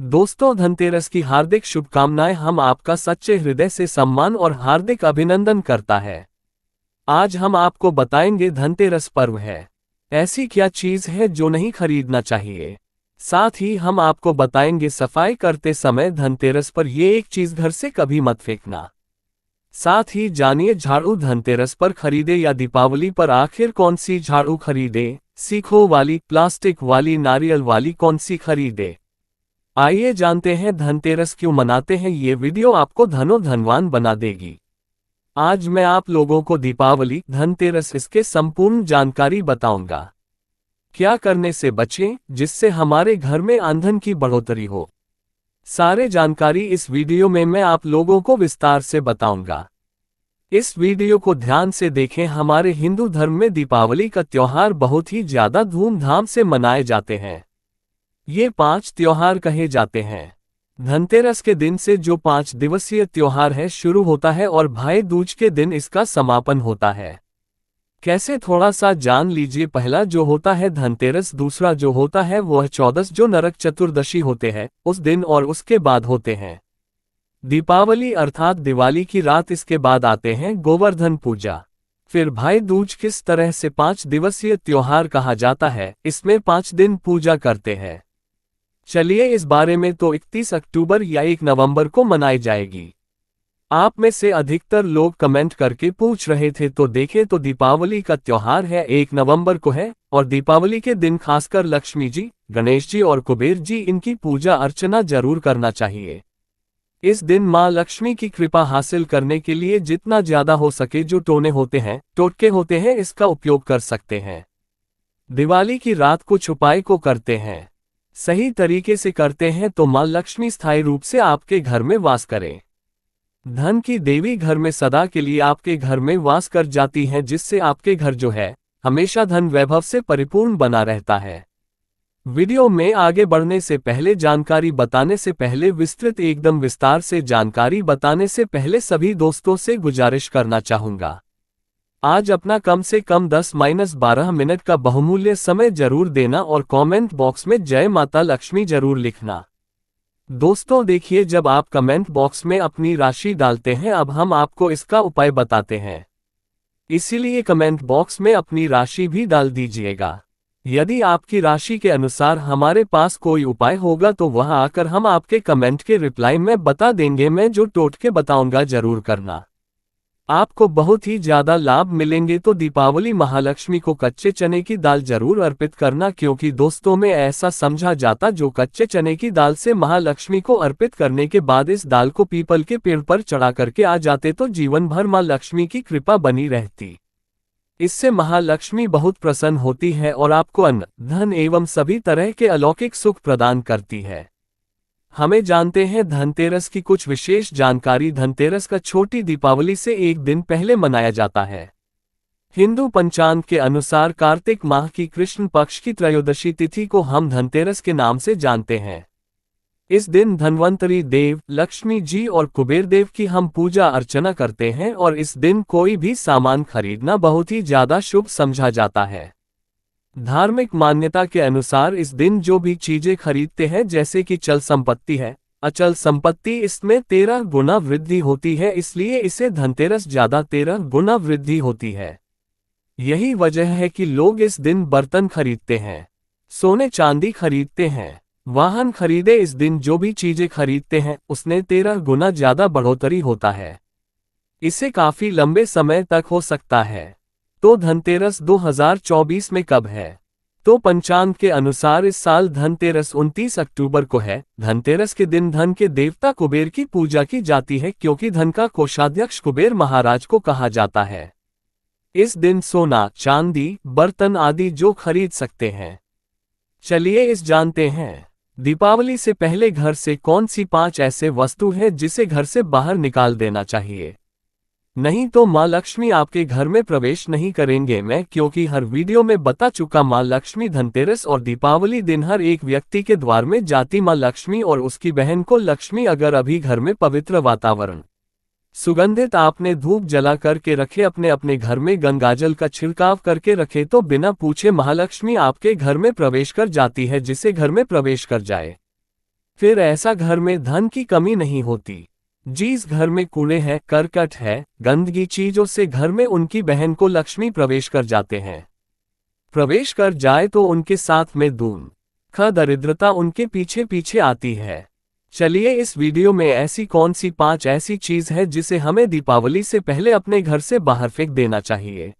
दोस्तों, धनतेरस की हार्दिक शुभकामनाएं। हम आपका सच्चे हृदय से सम्मान और हार्दिक अभिनंदन करता है। आज हम आपको बताएंगे धनतेरस पर्व है, ऐसी क्या चीज है जो नहीं खरीदना चाहिए। साथ ही हम आपको बताएंगे सफाई करते समय धनतेरस पर ये एक चीज घर से कभी मत फेंकना। साथ ही जानिए झाड़ू धनतेरस पर खरीदे या दीपावली पर आखिर कौन सी झाड़ू खरीदे, सीखों वाली, प्लास्टिक वाली, नारियल वाली, कौन सी खरीदे। आइए जानते हैं धनतेरस क्यों मनाते हैं। ये वीडियो आपको धनवान बना देगी। आज मैं आप लोगों को दीपावली, धनतेरस इसके संपूर्ण जानकारी बताऊंगा। क्या करने से बचें जिससे हमारे घर में ईंधन की बढ़ोतरी हो। सारे जानकारी इस वीडियो में मैं आप लोगों को विस्तार से बताऊंगा। इस वीडियो को ध्यान से देखें। हमारे हिंदू धर्म में दीपावली का त्योहार बहुत ही ज्यादा धूमधाम से मनाए जाते हैं। ये 5 त्योहार कहे जाते हैं। धनतेरस के दिन से जो 5 दिवसीय त्योहार है शुरू होता है और भाई दूज के दिन इसका समापन होता है। कैसे, थोड़ा सा जान लीजिए। पहला जो होता है धनतेरस, दूसरा जो होता है वह 14 जो नरक चतुर्दशी होते हैं उस दिन, और उसके बाद होते हैं दीपावली अर्थात दिवाली की रात। इसके बाद आते हैं गोवर्धन पूजा। फिर भाई दूज। किस तरह से 5 दिवसीय त्योहार कहा जाता है, इसमें 5 दिन पूजा करते हैं। चलिए इस बारे में। तो 31 अक्टूबर या 1 नवंबर को मनाई जाएगी। आप में से अधिकतर लोग कमेंट करके पूछ रहे थे, तो देखें तो दीपावली का त्योहार है 1 नवंबर को है, और दीपावली के दिन खासकर लक्ष्मी जी, गणेश जी और कुबेर जी, इनकी पूजा अर्चना जरूर करना चाहिए। इस दिन मां लक्ष्मी की कृपा हासिल करने के लिए जितना ज्यादा हो सके जो टोटके होते हैं इसका उपयोग कर सकते हैं। दिवाली की रात कुछ उपाय को करते हैं, सही तरीके से करते हैं तो मां लक्ष्मी स्थायी रूप से आपके घर में वास करें। धन की देवी घर में सदा के लिए आपके घर में वास कर जाती हैं, जिससे आपके घर जो है हमेशा धन वैभव से परिपूर्ण बना रहता है। वीडियो में आगे बढ़ने से पहले, जानकारी बताने से पहले, एकदम विस्तार से जानकारी बताने से पहले सभी दोस्तों से गुजारिश करना चाहूंगा, आज अपना कम से कम 10-12 मिनट का बहुमूल्य समय जरूर देना और कमेंट बॉक्स में जय माता लक्ष्मी जरूर लिखना। दोस्तों देखिए, जब आप कमेंट बॉक्स में अपनी राशि डालते हैं, अब हम आपको इसका उपाय बताते हैं, इसीलिए कमेंट बॉक्स में अपनी राशि भी डाल दीजिएगा। यदि आपकी राशि के अनुसार हमारे पास कोई उपाय होगा तो वहां आकर हम आपके कमेंट के रिप्लाई में बता देंगे। मैं जो टोटके बताऊंगा जरूर करना, आपको बहुत ही ज्यादा लाभ मिलेंगे। तो दीपावली महालक्ष्मी को कच्चे चने की दाल जरूर अर्पित करना, क्योंकि दोस्तों में ऐसा समझा जाता जो कच्चे चने की दाल से महालक्ष्मी को अर्पित करने के बाद इस दाल को पीपल के पेड़ पर चढ़ा करके आ जाते तो जीवन भर मां लक्ष्मी की कृपा बनी रहती। इससे महालक्ष्मी बहुत प्रसन्न होती है और आपको अन्न, धन एवं सभी तरह के अलौकिक सुख प्रदान करती है। हमें जानते हैं धनतेरस की कुछ विशेष जानकारी। धनतेरस का छोटी दीपावली से एक दिन पहले मनाया जाता है। हिंदू पंचांग के अनुसार कार्तिक माह की कृष्ण पक्ष की त्रयोदशी तिथि को हम धनतेरस के नाम से जानते हैं। इस दिन धन्वंतरी देव, लक्ष्मी जी और कुबेर देव की हम पूजा अर्चना करते हैं, और इस दिन कोई भी सामान खरीदना बहुत ही ज्यादा शुभ समझा जाता है। धार्मिक मान्यता के अनुसार इस दिन जो भी चीजें खरीदते हैं, जैसे कि चल संपत्ति है, अचल संपत्ति, इसमें 13 गुना वृद्धि होती है, इसलिए इसे धनतेरस ज्यादा 13 गुना वृद्धि होती है। यही वजह है कि लोग इस दिन बर्तन खरीदते हैं, सोने चांदी खरीदते हैं, वाहन खरीदे। इस दिन जो भी चीजें खरीदते हैं उसने 13 गुना ज्यादा बढ़ोतरी होता है। इसे काफी लंबे समय तक हो सकता है। तो धनतेरस 2024 में कब है? तो पंचांग के अनुसार इस साल धनतेरस 29 अक्टूबर को है। धनतेरस के दिन धन के देवता कुबेर की पूजा की जाती है, क्योंकि धन का कोषाध्यक्ष कुबेर महाराज को कहा जाता है। इस दिन सोना, चांदी, बर्तन आदि जो खरीद सकते हैं। चलिए इस जानते हैं, दीपावली से पहले घर से कौन सी 5 ऐसे वस्तु है जिसे घर से बाहर निकाल देना चाहिए, नहीं तो मां लक्ष्मी आपके घर में प्रवेश नहीं करेंगे। मैं क्योंकि हर वीडियो में बता चुका, मां लक्ष्मी धनतेरस और दीपावली दिन हर एक व्यक्ति के द्वार में जाती मां लक्ष्मी और उसकी बहन को लक्ष्मी। अगर अभी घर में पवित्र वातावरण सुगंधित आपने धूप जला करके रखे, अपने अपने घर में गंगाजल का छिड़काव करके रखे, तो बिना पूछे महालक्ष्मी आपके घर में प्रवेश कर जाती है, जिसे घर में प्रवेश कर जाए। फिर ऐसा घर में धन की कमी नहीं होती। जिस घर में कूड़े हैं, करकट है, गंदगी चीजों से घर में उनकी बहन को लक्ष्मी प्रवेश कर जाते हैं। प्रवेश कर जाए तो उनके साथ में धूम ख दरिद्रता उनके पीछे पीछे आती है। चलिए इस वीडियो में ऐसी कौन सी 5 ऐसी चीज है जिसे हमें दीपावली से पहले अपने घर से बाहर फेंक देना चाहिए।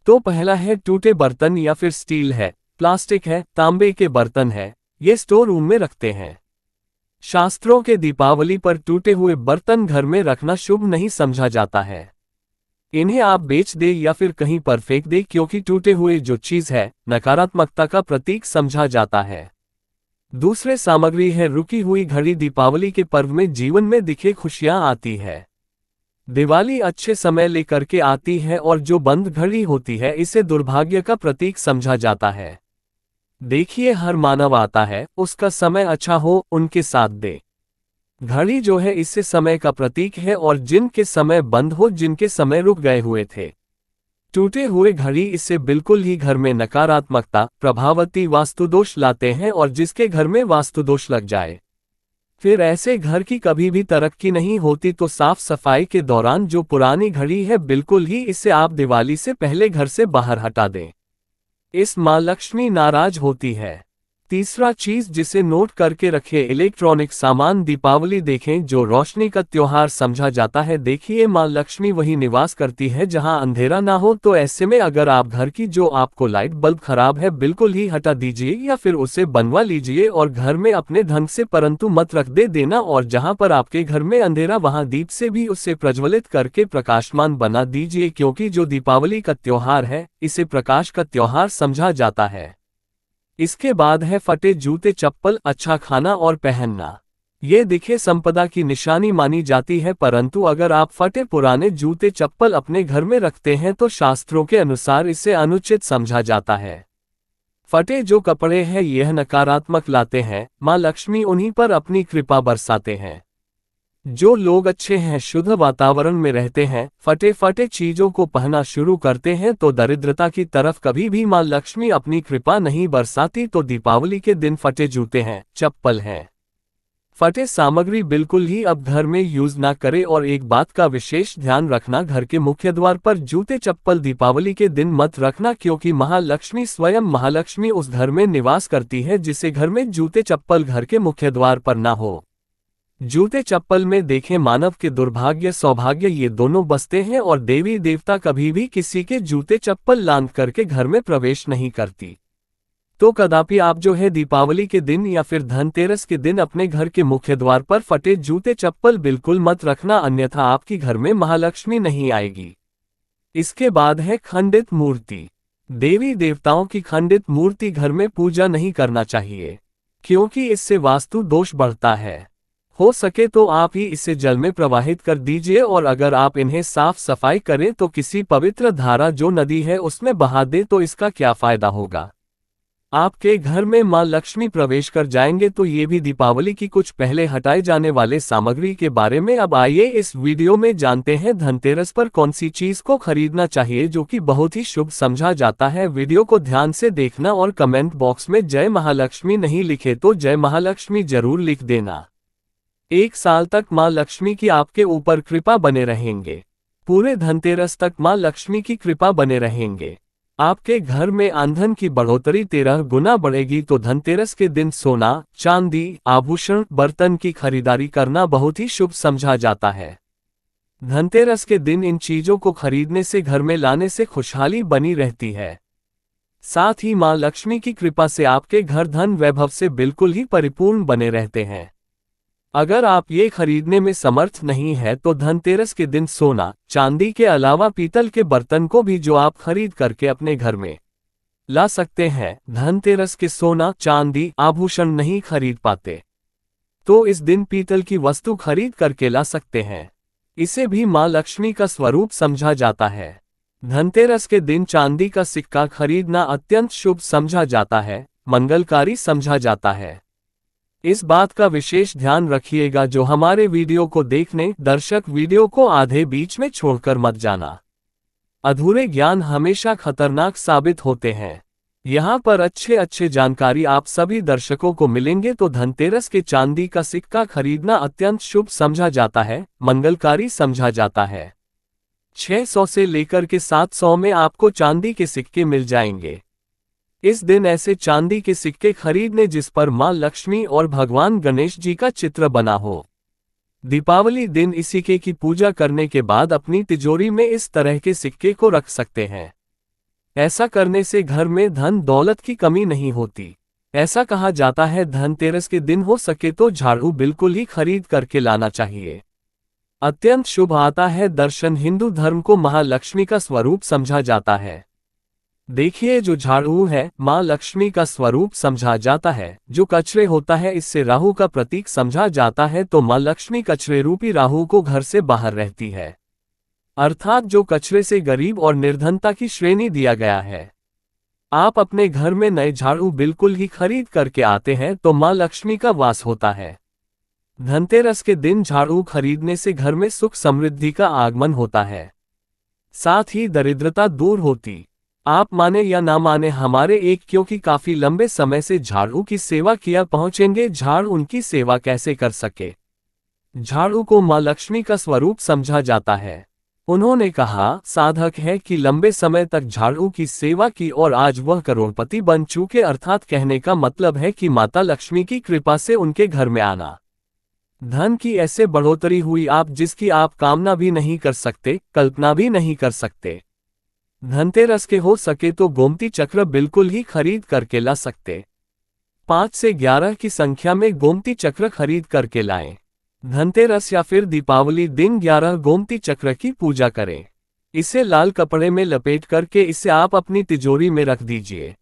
तो पहला है टूटे बर्तन या फिर स्टील है, प्लास्टिक है, तांबे के बर्तन है, ये स्टोर रूम में रखते हैं। शास्त्रों के दीपावली पर टूटे हुए बर्तन घर में रखना शुभ नहीं समझा जाता है। इन्हें आप बेच दे या फिर कहीं पर फेंक दे, क्योंकि टूटे हुए जो चीज है नकारात्मकता का प्रतीक समझा जाता है। दूसरे सामग्री है रुकी हुई घड़ी। दीपावली के पर्व में जीवन में दिखे खुशियां आती है। दिवाली अच्छे समय लेकर के आती है और जो बंद घड़ी होती है इसे दुर्भाग्य का प्रतीक समझा जाता है। देखिए हर मानव आता है, उसका समय अच्छा हो उनके साथ दे। घड़ी जो है इससे समय का प्रतीक है और जिनके समय बंद हो, जिनके समय रुक गए हुए थे। टूटे हुए घड़ी इससे बिल्कुल ही घर में नकारात्मकता, प्रभावती वास्तुदोष लाते हैं और जिसके घर में वास्तुदोष लग जाए फिर ऐसे घर की कभी भी तरक्की नहीं होती। तो साफ सफाई के दौरान जो पुरानी घड़ी है बिल्कुल ही इसे आप दिवाली से पहले घर से बाहर हटा दें। इस मां लक्ष्मी नाराज होती है। तीसरा चीज जिसे नोट करके रखें, इलेक्ट्रॉनिक सामान। दीपावली देखें जो रोशनी का त्योहार समझा जाता है। देखिए मां लक्ष्मी वही निवास करती है जहां अंधेरा ना हो। तो ऐसे में अगर आप घर की जो आपको लाइट बल्ब खराब है बिल्कुल ही हटा दीजिए या फिर उसे बनवा लीजिए और घर में अपने ढंग से, परंतु मत रख देना। और जहां पर आपके घर में अंधेरा वहां दीप से भी उसे प्रज्वलित करके प्रकाशमान बना दीजिए, क्योंकि जो दीपावली का त्योहार है इसे प्रकाश का त्योहार समझा जाता है। इसके बाद है फटे जूते चप्पल। अच्छा खाना और पहनना ये दिखे संपदा की निशानी मानी जाती है, परंतु अगर आप फटे पुराने जूते चप्पल अपने घर में रखते हैं तो शास्त्रों के अनुसार इसे अनुचित समझा जाता है। फटे जो कपड़े हैं यह नकारात्मक लाते हैं, मां लक्ष्मी उन्हीं पर अपनी कृपा बरसाते हैं। जो लोग अच्छे हैं, शुद्ध वातावरण में रहते हैं, फटे फटे चीजों को पहनना शुरू करते हैं तो दरिद्रता की तरफ कभी भी मां लक्ष्मी अपनी कृपा नहीं बरसाती। तो दीपावली के दिन फटे जूते हैं, चप्पल हैं, फटे सामग्री बिल्कुल ही अब घर में यूज ना करें। और एक बात का विशेष ध्यान रखना, घर के मुख्य द्वार पर जूते चप्पल दीपावली के दिन मत रखना, क्योंकि महालक्ष्मी स्वयं महालक्ष्मी उस घर में निवास करती है जिसे घर में जूते चप्पल घर के मुख्य द्वार पर ना हो। जूते चप्पल में देखें मानव के दुर्भाग्य सौभाग्य ये दोनों बसते हैं और देवी देवता कभी भी किसी के जूते चप्पल लांघ करके घर में प्रवेश नहीं करती। तो कदापि आप जो है दीपावली के दिन या फिर धनतेरस के दिन अपने घर के मुख्य द्वार पर फटे जूते चप्पल बिल्कुल मत रखना, अन्यथा आपकी घर में महालक्ष्मी नहीं आएगी। इसके बाद है खंडित मूर्ति। देवी देवताओं की खंडित मूर्ति घर में पूजा नहीं करना चाहिए, क्योंकि इससे वास्तु दोष बढ़ता है। हो सके तो आप ही इसे जल में प्रवाहित कर दीजिए और अगर आप इन्हें साफ सफाई करें तो किसी पवित्र धारा जो नदी है उसमें बहा दे तो इसका क्या फायदा होगा। आपके घर में मां लक्ष्मी प्रवेश कर जाएंगे। तो ये भी दीपावली की कुछ पहले हटाए जाने वाले सामग्री के बारे में। अब आइए इस वीडियो में जानते हैं धनतेरस पर कौन सी चीज को खरीदना चाहिए जो कि बहुत ही शुभ समझा जाता है। वीडियो को ध्यान से देखना और कमेंट बॉक्स में जय महालक्ष्मी नहीं लिखे तो जय महालक्ष्मी जरूर लिख देना। 1 साल तक मां लक्ष्मी की आपके ऊपर कृपा बने रहेंगे। पूरे धनतेरस तक मां लक्ष्मी की कृपा बने रहेंगे। आपके घर में आमदनी की बढ़ोतरी 13 गुना बढ़ेगी। तो धनतेरस के दिन सोना, चांदी, आभूषण, बर्तन की खरीदारी करना बहुत ही शुभ समझा जाता है। धनतेरस के दिन इन चीजों को खरीदने से, घर में लाने से खुशहाली बनी रहती है। साथ ही मां लक्ष्मी की कृपा से आपके घर धन वैभव से बिल्कुल ही परिपूर्ण बने रहते हैं। अगर आप ये खरीदने में समर्थ नहीं है तो धनतेरस के दिन सोना, चांदी के अलावा पीतल के बर्तन को भी जो आप खरीद करके अपने घर में ला सकते हैं। धनतेरस के सोना, चांदी, आभूषण नहीं खरीद पाते तो इस दिन पीतल की वस्तु खरीद करके ला सकते हैं। इसे भी मां लक्ष्मी का स्वरूप समझा जाता है। धनतेरस के दिन चांदी का सिक्का खरीदना अत्यंत शुभ समझा जाता है, मंगलकारी समझा जाता है। इस बात का विशेष ध्यान रखिएगा जो हमारे वीडियो को देखने दर्शक वीडियो को आधे बीच में छोड़कर मत जाना। अधूरे ज्ञान हमेशा खतरनाक साबित होते हैं। यहाँ पर अच्छे अच्छे जानकारी आप सभी दर्शकों को मिलेंगे। तो धनतेरस के चांदी का सिक्का खरीदना अत्यंत शुभ समझा जाता है, मंगलकारी समझा जाता है। 600 से लेकर के 700 में आपको चांदी के सिक्के मिल जाएंगे। इस दिन ऐसे चांदी के सिक्के खरीदने जिस पर मां लक्ष्मी और भगवान गणेश जी का चित्र बना हो। दीपावली दिन इस सिक्के की पूजा करने के बाद अपनी तिजोरी में इस तरह के सिक्के को रख सकते हैं। ऐसा करने से घर में धन दौलत की कमी नहीं होती। ऐसा कहा जाता है धनतेरस के दिन हो सके तो झाड़ू बिल्कुल ही खरीद करके लाना चाहिए। अत्यंत शुभ आता है दर्शन। हिंदू धर्म को महालक्ष्मी का स्वरूप समझा जाता है। देखिए जो झाड़ू है मां लक्ष्मी का स्वरूप समझा जाता है। जो कचरे होता है इससे राहु का प्रतीक समझा जाता है। तो मां लक्ष्मी कचरे रूपी राहु को घर से बाहर रहती है, अर्थात जो कचरे से गरीब और निर्धनता की श्रेणी दिया गया है। आप अपने घर में नए झाड़ू बिल्कुल ही खरीद करके आते हैं तो मां लक्ष्मी का वास होता है। धनतेरस के दिन झाड़ू खरीदने से घर में सुख समृद्धि का आगमन होता है, साथ ही दरिद्रता दूर होती। आप माने या ना माने हमारे एक क्योंकि काफी लंबे समय से झाड़ू की सेवा किया पहुंचेंगे झाड़ू उनकी सेवा कैसे कर सके। झाड़ू को मां लक्ष्मी का स्वरूप समझा जाता है। उन्होंने कहा साधक है कि लंबे समय तक झाड़ू की सेवा की और आज वह करोड़पति बन चुके। अर्थात कहने का मतलब है कि माता लक्ष्मी की कृपा से उनके घर में आना, धन की ऐसे बढ़ोतरी हुई आप जिसकी आप कामना भी नहीं कर सकते, कल्पना भी नहीं कर सकते। धनतेरस के हो सके तो गोमती चक्र बिल्कुल ही खरीद करके ला सकते। 5 से 11 की संख्या में गोमती चक्र खरीद करके लाएं। धनतेरस या फिर दीपावली दिन 11 गोमती चक्र की पूजा करें। इसे लाल कपड़े में लपेट करके इसे आप अपनी तिजोरी में रख दीजिए।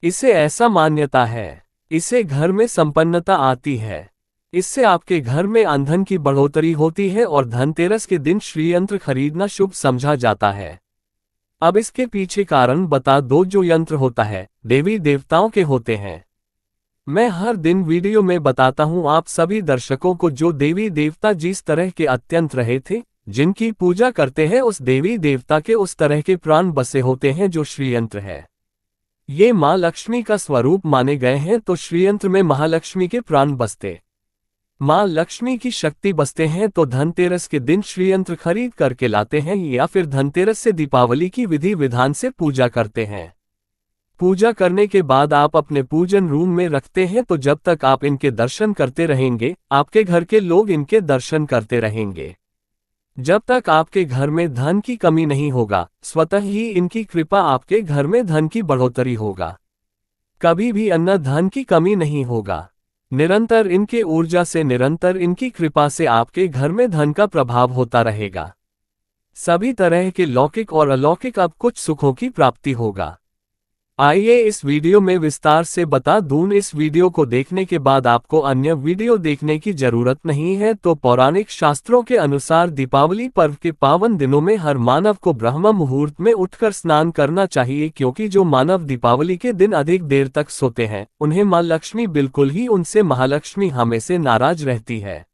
इसे ऐसा मान्यता है, इससे घर में संपन्नता आती है, इससे आपके घर में ईंधन की बढ़ोतरी होती है और धनतेरस के दिन श्रीयंत्र खरीदना शुभ समझा जाता है। अब इसके पीछे कारण बता दो। जो यंत्र होता है देवी देवताओं के होते हैं। मैं हर दिन वीडियो में बताता हूं आप सभी दर्शकों को जो देवी देवता जिस तरह के अत्यंत रहे थे, जिनकी पूजा करते हैं उस देवी देवता के उस तरह के प्राण बसे होते हैं जो श्रीयंत्र है। ये मां लक्ष्मी का स्वरूप माने गए हैं तो श्रीयंत्र में महालक्ष्मी के प्राण बसते, मां लक्ष्मी की शक्ति बसते हैं। तो धनतेरस के दिन श्रीयंत्र खरीद करके लाते हैं या फिर धनतेरस से दीपावली की विधि विधान से पूजा करते हैं। पूजा करने के बाद आप अपने पूजन रूम में रखते हैं तो जब तक आप इनके दर्शन करते रहेंगे आपके घर के लोग इनके दर्शन करते रहेंगे। जब तक आपके घर में धन की कमी नहीं होगा स्वतः ही इनकी कृपा आपके घर में धन की बढ़ोतरी होगा। कभी भी अन्न धन की कमी नहीं होगा। निरंतर इनके ऊर्जा से, निरंतर इनकी कृपा से आपके घर में धन का प्रभाव होता रहेगा। सभी तरह के लौकिक और अलौकिक अब कुछ सुखों की प्राप्ति होगा। आइए इस वीडियो में विस्तार से बता दूं। इस वीडियो को देखने के बाद आपको अन्य वीडियो देखने की जरूरत नहीं है। तो पौराणिक शास्त्रों के अनुसार दीपावली पर्व के पावन दिनों में हर मानव को ब्रह्म मुहूर्त में उठकर स्नान करना चाहिए, क्योंकि जो मानव दीपावली के दिन अधिक देर तक सोते हैं उन्हें मां लक्ष्मी बिल्कुल ही उनसे महालक्ष्मी हमेशा नाराज रहती है,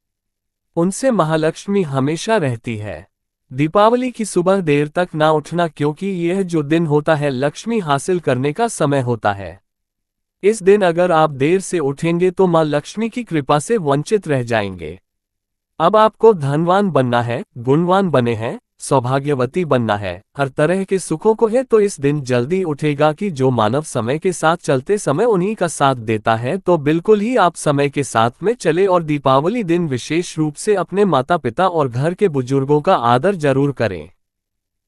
उनसे महालक्ष्मी हमेशा रहती है। दीपावली की सुबह देर तक ना उठना, क्योंकि यह जो दिन होता है लक्ष्मी हासिल करने का समय होता है। इस दिन अगर आप देर से उठेंगे तो मां लक्ष्मी की कृपा से वंचित रह जाएंगे। अब आपको धनवान बनना है, गुणवान बने हैं, सौभाग्यवती बनना है, हर तरह के सुखों को है तो इस दिन जल्दी उठेगा कि जो मानव समय के साथ चलते समय उन्हीं का साथ देता है। तो बिल्कुल ही आप समय के साथ में चले और दीपावली दिन विशेष रूप से अपने माता पिता और घर के बुजुर्गों का आदर जरूर करें।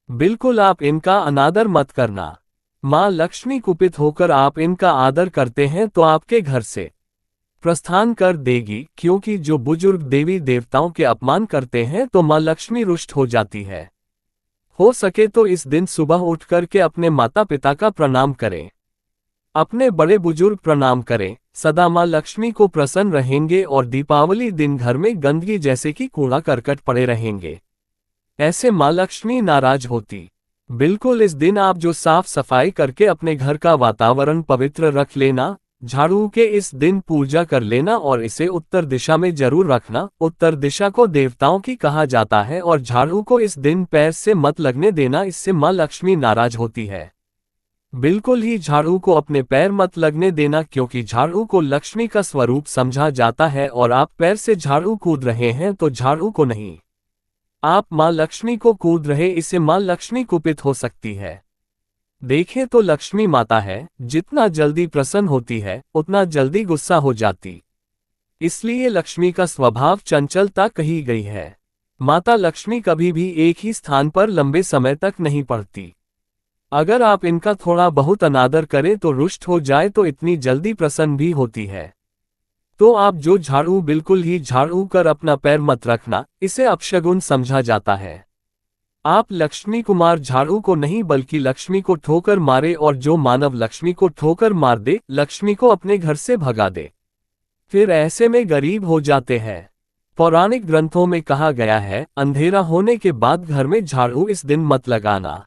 बिल्कुल आप इनका अनादर मत करना। मां लक्ष्मी कुपित होकर आप इनका आदर करते हैं तो आपके घर से प्रस्थान कर देगी, क्योंकि जो बुजुर्ग देवी देवताओं के अपमान करते हैं तो मां लक्ष्मी रुष्ट हो जाती है। हो सके तो इस दिन सुबह उठ करके अपने माता पिता का प्रणाम करें, अपने बड़े बुजुर्ग प्रणाम करें, सदा मां लक्ष्मी को प्रसन्न रहेंगे। और दीपावली दिन घर में गंदगी जैसे कि कूड़ा करकट पड़े रहेंगे, ऐसे मां लक्ष्मी नाराज होती। बिल्कुल इस दिन आप जो साफ सफाई करके अपने घर का वातावरण पवित्र रख लेना, झाड़ू के इस दिन पूजा कर लेना और इसे उत्तर दिशा में जरूर रखना। उत्तर दिशा को देवताओं की कहा जाता है और झाड़ू को इस दिन पैर से मत लगने देना, इससे मां लक्ष्मी नाराज होती है। बिल्कुल ही झाड़ू को अपने पैर मत लगने देना, क्योंकि झाड़ू को लक्ष्मी का स्वरूप समझा जाता है और आप पैर से झाड़ू कूद रहे हैं तो झाड़ू को नहीं, आप माँ लक्ष्मी को कूद रहे, इससे माँ लक्ष्मी कुपित हो सकती है। देखें तो लक्ष्मी माता है, जितना जल्दी प्रसन्न होती है उतना जल्दी गुस्सा हो जाती, इसलिए लक्ष्मी का स्वभाव चंचलता कही गई है। माता लक्ष्मी कभी भी एक ही स्थान पर लंबे समय तक नहीं पड़ती। अगर आप इनका थोड़ा बहुत अनादर करें तो रुष्ट हो जाए तो इतनी जल्दी प्रसन्न भी होती है। तो आप जो झाड़ू बिल्कुल ही झाड़ू कर अपना पैर मत रखना, इसे अपशगुन समझा जाता है। आप लक्ष्मी कुमार झाड़ू को नहीं बल्कि लक्ष्मी को ठोकर मारे, और जो मानव लक्ष्मी को ठोकर मार दे लक्ष्मी को अपने घर से भगा दे, फिर ऐसे में गरीब हो जाते हैं। पौराणिक ग्रंथों में कहा गया है, अंधेरा होने के बाद घर में झाड़ू इस दिन मत लगाना।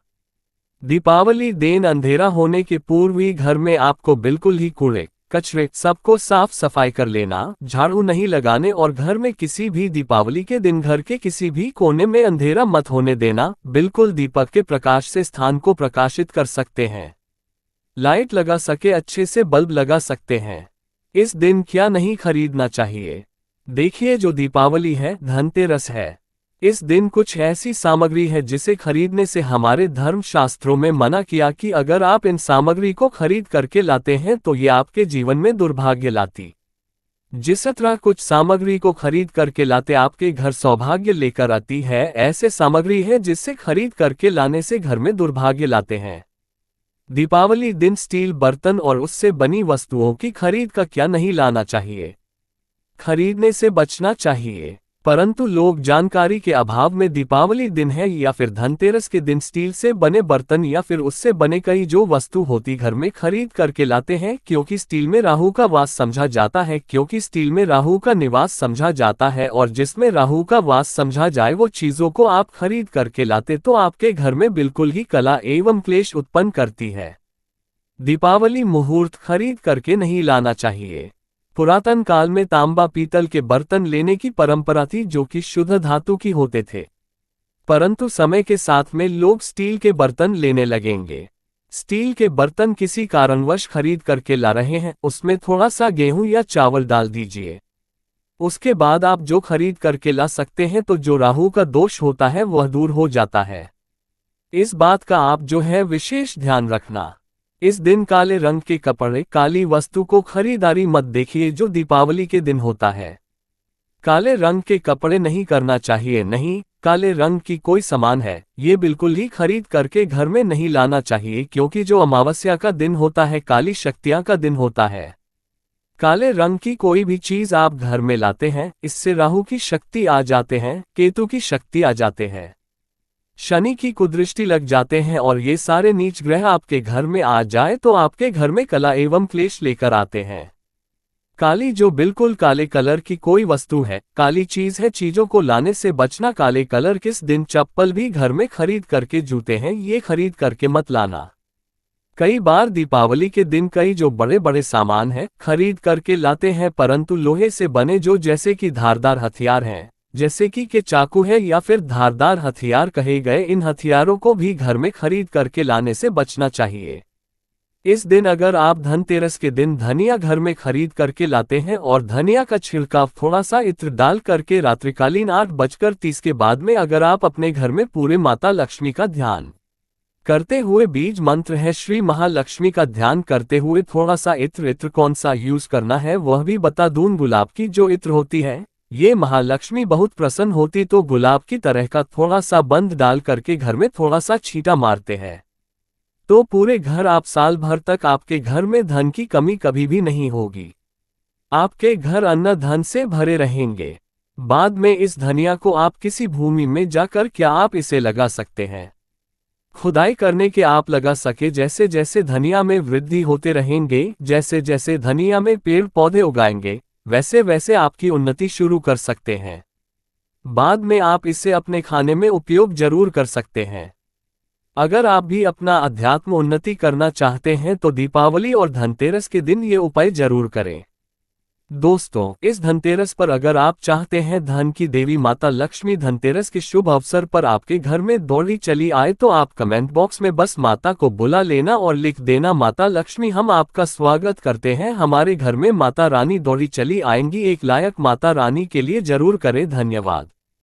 दीपावली दिन अंधेरा होने के पूर्व ही घर में आपको बिल्कुल ही कूड़े कचरे सबको साफ सफाई कर लेना, झाड़ू नहीं लगाने और घर में किसी भी दीपावली के दिन घर के किसी भी कोने में अंधेरा मत होने देना। बिल्कुल दीपक के प्रकाश से स्थान को प्रकाशित कर सकते हैं। लाइट लगा सके अच्छे से बल्ब लगा सकते हैं। इस दिन क्या नहीं खरीदना चाहिए? देखिए, जो दीपावली है धनतेरस है, इस दिन कुछ ऐसी सामग्री है जिसे खरीदने से हमारे धर्म शास्त्रों में मना किया कि अगर आप इन सामग्री को खरीद करके लाते हैं तो ये आपके जीवन में दुर्भाग्य लाती। जिस तरह कुछ सामग्री को खरीद करके लाते आपके घर सौभाग्य लेकर आती है, ऐसे सामग्री है जिससे खरीद करके लाने से घर में दुर्भाग्य लाते हैं। दीपावली दिन स्टील बर्तन और उससे बनी वस्तुओं की खरीद का क्या नहीं लाना चाहिए, खरीदने से बचना चाहिए। परंतु लोग जानकारी के अभाव में दीपावली दिन है या फिर धनतेरस के दिन स्टील से बने बर्तन या फिर उससे बने कई जो वस्तु होती घर में खरीद करके लाते हैं, क्योंकि स्टील में राहु का वास समझा जाता है, क्योंकि स्टील में राहु का निवास समझा जाता है, और जिसमें राहु का वास समझा जाए वो चीजों को आप खरीद करके लाते तो आपके घर में बिल्कुल ही कला एवं क्लेश उत्पन्न करती है। दीपावली मुहूर्त खरीद करके नहीं लाना चाहिए। पुरातन काल में तांबा पीतल के बर्तन लेने की परंपरा थी जो कि शुद्ध धातु की होते थे, परंतु समय के साथ में लोग स्टील के बर्तन लेने लगेंगे। स्टील के बर्तन किसी कारणवश खरीद करके ला रहे हैं, उसमें थोड़ा सा गेहूं या चावल डाल दीजिए, उसके बाद आप जो खरीद करके ला सकते हैं तो जो राहु का दोष होता है वह दूर हो जाता है। इस बात का आप जो है विशेष ध्यान रखना। इस दिन काले रंग के कपड़े काली वस्तु को खरीदारी मत देखिए जो दीपावली के दिन होता है। काले रंग के कपड़े नहीं करना चाहिए, नहीं काले रंग की कोई सामान है ये बिल्कुल ही खरीद करके घर में नहीं लाना चाहिए, क्योंकि जो अमावस्या का दिन होता है काली शक्तियां का दिन होता है। काले रंग की कोई भी चीज आप घर में लाते हैं इससे राहु की शक्ति आ जाते हैं, केतु की शक्ति आ जाते हैं, शनि की कुदृष्टि लग जाते हैं, और ये सारे नीच ग्रह आपके घर में आ जाए तो आपके घर में कला एवं क्लेश लेकर आते हैं। काली जो बिल्कुल काले कलर की कोई वस्तु है, काली चीज है, चीजों को लाने से बचना। काले कलर किस दिन चप्पल भी घर में खरीद करके जूते हैं ये खरीद करके मत लाना। कई बार दीपावली के दिन कई जो बड़े बड़े सामान हैं खरीद करके लाते हैं, परंतु लोहे से बने जो जैसे कि धारदार हथियार हैं, जैसे कि के चाकू है या फिर धारदार हथियार कहे गए, इन हथियारों को भी घर में खरीद करके लाने से बचना चाहिए। इस दिन अगर आप धनतेरस के दिन धनिया घर में खरीद करके लाते हैं और धनिया का छिड़काव थोड़ा सा इत्र डाल करके रात्रिकालीन 8:30 के बाद में अगर आप अपने घर में पूरे माता लक्ष्मी का ध्यान करते हुए, बीज मंत्र है श्री महालक्ष्मी का ध्यान करते हुए थोड़ा सा इत्र कौन सा यूज करना है वह भी बता दूं। गुलाब की जो इत्र होती है ये महालक्ष्मी बहुत प्रसन्न होती, तो गुलाब की तरह का थोड़ा सा बंद डाल करके घर में थोड़ा सा छींटा मारते हैं तो पूरे घर आप साल भर तक आपके घर में धन की कमी कभी भी नहीं होगी। आपके घर अन्न धन से भरे रहेंगे। बाद में इस धनिया को आप किसी भूमि में जाकर क्या आप इसे लगा सकते हैं, खुदाई करने के आप लगा सके। जैसे जैसे धनिया में वृद्धि होते रहेंगे, जैसे जैसे धनिया में पेड़ पौधे उगाएंगे, वैसे वैसे आपकी उन्नति शुरू कर सकते हैं। बाद में आप इसे अपने खाने में उपयोग जरूर कर सकते हैं। अगर आप भी अपना अध्यात्म उन्नति करना चाहते हैं तो दीपावली और धनतेरस के दिन ये उपाय जरूर करें। दोस्तों, इस धनतेरस पर अगर आप चाहते हैं धन की देवी माता लक्ष्मी धनतेरस के शुभ अवसर पर आपके घर में दौड़ी चली आए तो आप कमेंट बॉक्स में बस माता को बुला लेना और लिख देना माता लक्ष्मी हम आपका स्वागत करते हैं, हमारे घर में माता रानी दौड़ी चली आएंगी। एक लायक माता रानी के लिए जरूर करें। धन्यवाद।